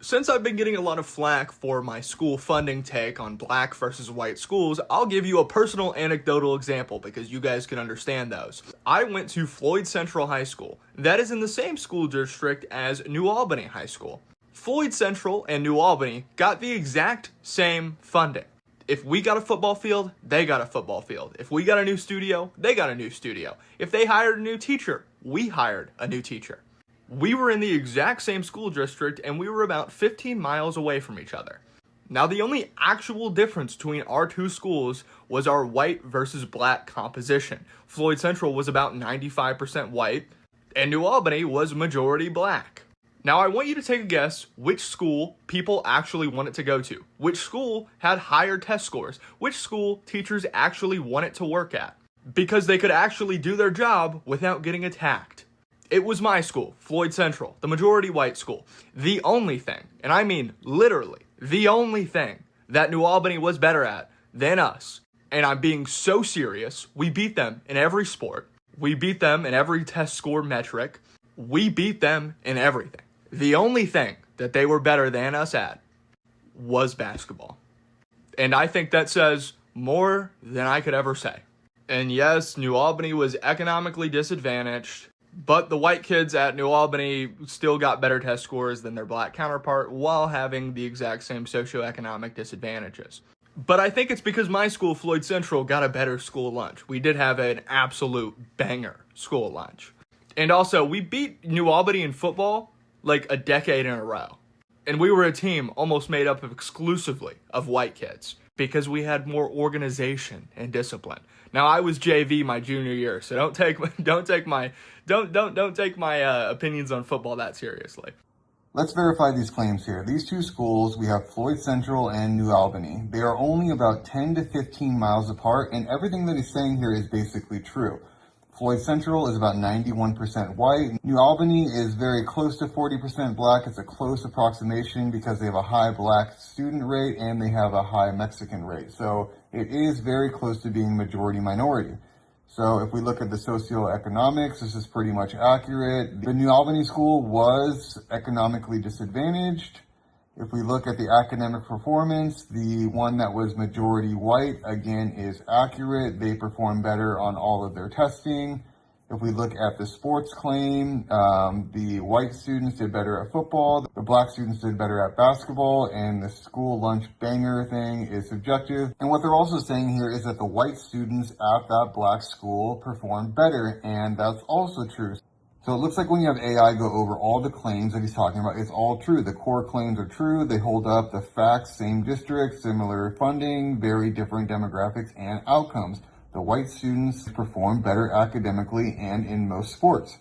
Since I've been getting a lot of flack for my school funding take on black versus white schools, I'll give you a personal anecdotal example because you guys can understand those. I went to Floyd Central High School. That is in the same school district as New Albany High School. Floyd Central and New Albany got the exact same funding. If we got a football field, they got a football field. If we got a new studio, they got a new studio. If they hired a new teacher, we hired a new teacher. We were in the exact same school district and we were about 15 miles away from each other. Now, the only actual difference between our two schools was our white versus black composition. Floyd Central was about 95% white and New Albany was majority black. Now, I want you to take a guess which school people actually wanted to go to. Which school had higher test scores? Which school teachers actually wanted to work at? Because they could actually do their job without getting attacked. It was my school, Floyd Central, the majority white school. The only thing, and I mean literally the only thing that New Albany was better at than us, and I'm being so serious, we beat them in every sport. We beat them in every test score metric. We beat them in everything. The only thing that they were better than us at was basketball. And I think that says more than I could ever say. And yes, New Albany was economically disadvantaged, but the white kids at New Albany still got better test scores than their black counterpart while having the exact same socioeconomic disadvantages. But I think it's because my school, Floyd Central, got a better school lunch. We did have an absolute banger school lunch. And also, we beat New Albany in football like a decade in a row. And we were a team almost made up of exclusively of white kids because we had more organization and discipline. Now, I was JV my junior year, so don't take my opinions on football that seriously. Let's verify these claims here. These two schools, we have Floyd Central and New Albany. They are only about 10 to 15 miles apart, and everything that he's saying here is basically true. Floyd Central is about 91% white. New Albany is very close to 40% black. It's a close approximation because they have a high black student rate and they have a high Mexican rate. So it is very close to being majority minority. So if we look at the socioeconomics, this is pretty much accurate. The New Albany school was economically disadvantaged. If we look at the academic performance, the one that was majority white, again, is accurate. They perform better on all of their testing. If we look at the sports claim, the white students did better at football, the black students did better at basketball, and the school lunch banger thing is subjective. And what they're also saying here is that the white students at that black school performed better, and that's also true. So it looks like when you have AI go over all the claims that he's talking about, it's all true. The core claims are true. They hold up the facts, same district, similar funding, very different demographics and outcomes. The white students perform better academically and in most sports.